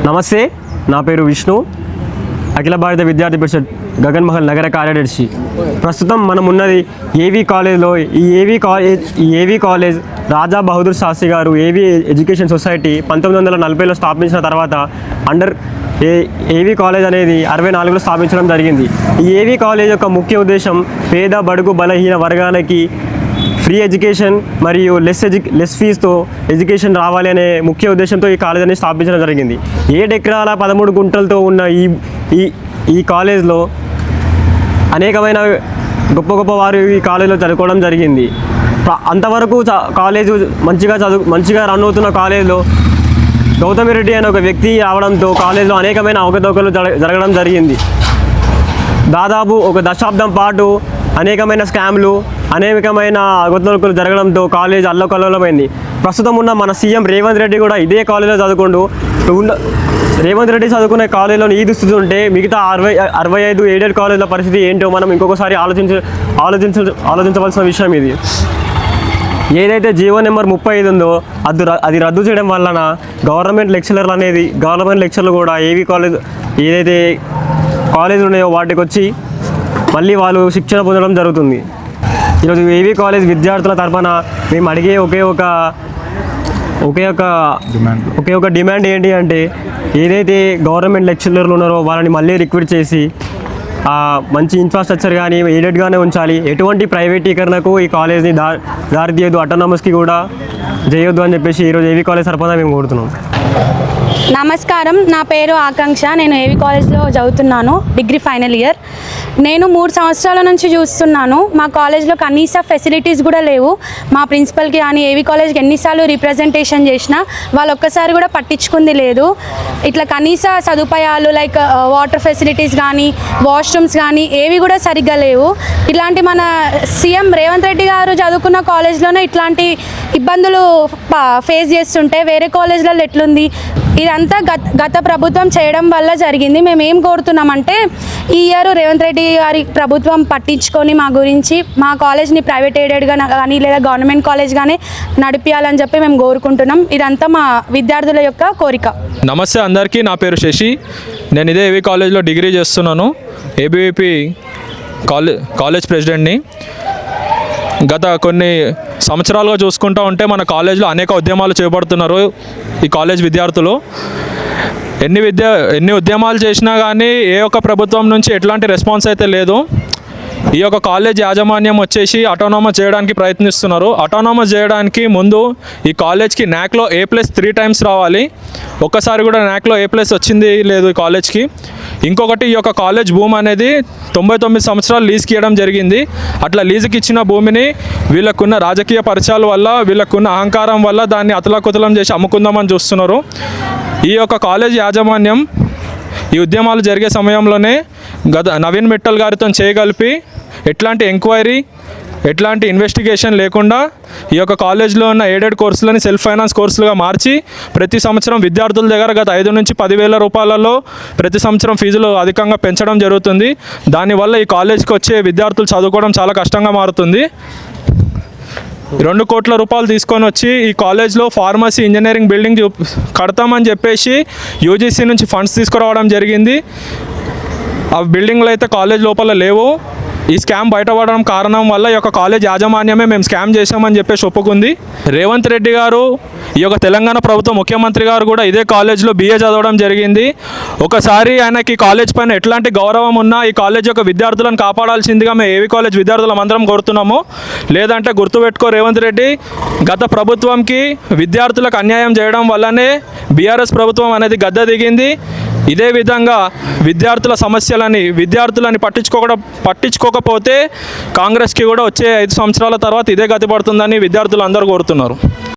నమస్తే, నా పేరు విష్ణు. అఖిల భారత విద్యార్థి పరిషత్ గగన్ మహల్ నగర కార్యదర్శి. ప్రస్తుతం మనం ఉన్నది ఏవీ కాలేజ్లో. ఈ ఏవీ కాలేజ్ రాజా బహదూర్ శాస్త్రి గారు ఏవీ ఎడ్యుకేషన్ సొసైటీ 1940లో స్థాపించిన తర్వాత ఏవీ కాలేజ్ అనేది 64లో స్థాపించడం జరిగింది. ఈ ఏవీ కాలేజ్ యొక్క ముఖ్య ఉద్దేశం పేద బడుగు బలహీన వర్గాలకి ఫ్రీ ఎడ్యుకేషన్ మరియు లెస్ ఫీజుతో ఎడ్యుకేషన్ రావాలి అనే ముఖ్య ఉద్దేశంతో ఈ కాలేజ్ అనేది స్థాపించడం జరిగింది. 7 ఎకరాల 13 గుంటలతో ఉన్న ఈ కాలేజ్లో అనేకమైన గొప్ప వారు ఈ కాలేజీలో చదువుకోవడం జరిగింది. అంతవరకు కాలేజు మంచిగా రన్ అవుతున్న కాలేజీలో గౌతమి రెడ్డి అనే ఒక వ్యక్తి రావడంతో కాలేజీలో అనేకమైన అవకతవకలు జరగడం జరిగింది. దాదాపు ఒక దశాబ్దం పాటు అనేకమైన స్కామ్లు, అనేకమైన అవకతవకలు జరగడంతో కాలేజ్ అల్లకల్లోలమైంది. ప్రస్తుతం ఉన్న మన సీఎం రేవంత్ రెడ్డి కూడా ఇదే కాలేజీలో చదువుకుంటూ రేవంత్ రెడ్డి చదువుకునే కాలేజీలో ఈ దుస్థితి ఉంటే మిగతా 65 ఎయిడెడ్ కాలేజీల పరిస్థితి ఏంటో మనం ఇంకొకసారి ఆలోచించవలసిన విషయం ఇది. ఏదైతే జీవో నెంబర్ 35 ఉందో అది రద్దు చేయడం వలన గవర్నమెంట్ లెక్చరర్లు కూడా ఏవీ కాలేజ్ ఏదైతే కాలేజీలు ఉన్నాయో వాటికి వచ్చి మళ్ళీ వాళ్ళు శిక్షణ పొందడం జరుగుతుంది. ఈరోజు ఏవీ కాలేజ్ విద్యార్థుల తరఫున మేము అడిగే ఒకే ఒక డిమాండ్ ఏంటి అంటే, ఏదైతే గవర్నమెంట్ లెక్చరర్లు ఉన్నారో వాళ్ళని మళ్ళీ రిక్రూట్ చేసి మంచి ఇన్ఫ్రాస్ట్రక్చర్ కానీ ఎయిడెడ్గానే ఉంచాలి. ఎటువంటి ప్రైవేటీకరణకు ఈ కాలేజ్ని దారి తీయద్దు, అటానమస్కి కూడా చేయొద్దు అని చెప్పేసి ఈరోజు ఏవీ కాలేజ్ తరఫున మేము కోరుతున్నాం. నమస్కారం, నా పేరు ఆకాంక్ష. నేను ఏవీ కాలేజ్లో చదువుతున్నాను, డిగ్రీ ఫైనల్ ఇయర్. నేను 3 సంవత్సరాల నుంచి చూస్తున్నాను, మా కాలేజ్లో కనీస ఫెసిలిటీస్ కూడా లేవు. మా ప్రిన్సిపల్కి కానీ ఏవీ కాలేజ్కి ఎన్నిసార్లు రిప్రజెంటేషన్ చేసినా వాళ్ళు ఒక్కసారి కూడా పట్టించుకుంది లేదు. ఇట్లా కనీస సదుపాయాలు లైక్ వాటర్ ఫెసిలిటీస్ కానీ వాష్రూమ్స్ కానీ ఏవి కూడా సరిగ్గా లేవు. ఇట్లాంటి మన సీఎం రేవంత్ రెడ్డి గారు చదువుకున్న కాలేజ్లోనే ఇట్లాంటి ఇబ్బందులు ఫేస్ చేస్తుంటే వేరే కాలేజ్లలో ఎట్లుంది? ఇదంతా గత ప్రభుత్వం చేయడం వల్ల జరిగింది. మేము ఏం కోరుతున్నామంటే, ఈ ఇయర్ రేవంత్ రెడ్డి గారి ప్రభుత్వం పట్టించుకొని మా గురించి మా కాలేజ్ని ప్రైవేట్ ఎయిడెడ్గా కానీ లేదా గవర్నమెంట్ కాలేజ్ కానీ నడిపించాలని చెప్పి మేము కోరుకుంటున్నాం. ఇదంతా మా విద్యార్థుల యొక్క కోరిక. నమస్తే అందరికీ, నా పేరు శశి. నేను ఇదే ఏవీ కాలేజ్లో డిగ్రీ చేస్తున్నాను. ఏబీవీపీ కాలేజ్ ప్రెసిడెంట్ని. గత కొన్ని సంవత్సరాలుగా చూసుకుంటూ ఉంటే మన కాలేజ్లో అనేక ఉద్యమాలు చేపడుతున్నారు ఈ కాలేజ్ విద్యార్థులు. ఎన్ని ఉద్యమాలు చేసినా కానీ ఏ ఒక్క ప్రభుత్వం నుంచి ఎట్లాంటి రెస్పాన్స్ అయితే లేదు. ఈ యొక్క కాలేజ్ యాజమాన్యం వచ్చేసి అటానమస్ చేయడానికి ప్రయత్నిస్తున్నారు. అటానమస్ చేయడానికి ముందు ఈ కాలేజ్కి NACలో A+ 3 times రావాలి. ఒక్కసారి కూడా NACలో A+ వచ్చింది లేదు ఈ కాలేజ్కి. ఇంకొకటి, ఈ యొక్క కాలేజ్ భూమి అనేది 99 సంవత్సరాలు లీజుకి ఇవ్వడం జరిగింది. అట్లా లీజుకి ఇచ్చిన భూమిని వీళ్ళకున్న రాజకీయ పరిచయాల వల్ల, వీళ్ళకున్న అహంకారం వల్ల దాన్ని అతలాకుతలం చేసి అమ్ముకుందామని చూస్తున్నారు. ఈ యొక్క కాలేజ్ యాజమాన్యం ఈ ఉద్యమాలు జరిగే సమయంలోనే నవీన్ మిట్టల్ గారితో చేయగలిపి ఎట్లాంటి ఎంక్వైరీ, ఎట్లాంటి ఇన్వెస్టిగేషన్ లేకుండా ఈ యొక్క కాలేజ్లో ఉన్న ఎయిడెడ్ కోర్సులని సెల్ఫ్ ఫైనాన్స్ కోర్సులుగా మార్చి ప్రతి సంవత్సరం విద్యార్థుల దగ్గర గత 5 నుంచి 10,000 రూపాయలలో ప్రతి సంవత్సరం ఫీజులు అధికంగా పెంచడం జరుగుతుంది. దానివల్ల ఈ కాలేజ్కి వచ్చే విద్యార్థులు చదువుకోవడం చాలా కష్టంగా మారుతుంది. 2 కోట్ల రూపాయలు తీసుకొని వచ్చి ఈ కాలేజ్లో ఫార్మసీ ఇంజనీరింగ్ బిల్డింగ్ కడతామని చెప్పేసి యూజీసీ నుంచి ఫండ్స్ తీసుకురావడం జరిగింది. ఆ బిల్డింగ్లు అయితే కాలేజ్ లోపల లేవు. ఈ స్కామ్ బయటపడడం కారణం వల్ల ఈ యొక్క కాలేజ్ యాజమాన్యమే మేము స్కామ్ చేసామని చెప్పేసి ఒప్పుకుంది. రేవంత్ రెడ్డి గారు, ఈ యొక్క తెలంగాణ ప్రభుత్వ ముఖ్యమంత్రి గారు కూడా ఇదే కాలేజ్లో BA చదవడం జరిగింది. ఒకసారి ఆయనకి కాలేజ్ పైన ఎట్లాంటి గౌరవం ఉన్నా ఈ కాలేజ్ యొక్క విద్యార్థులను కాపాడాల్సిందిగా మేము ఏవీ కాలేజ్ విద్యార్థులం అందరం కోరుతున్నాము. లేదంటే గుర్తుపెట్టుకో రేవంత్ రెడ్డి, గత ప్రభుత్వంకి విద్యార్థులకు అన్యాయం చేయడం వల్లనే బీఆర్ఎస్ ప్రభుత్వం అనేది గద్దె దిగింది. ఇదే విధంగా విద్యార్థులని పట్టించుకోకపోతే కాంగ్రెస్కి కూడా వచ్చే 5 సంవత్సరాల తర్వాత ఇదే గతి పడుతుందని విద్యార్థులు అందరూ కోరుతున్నారు.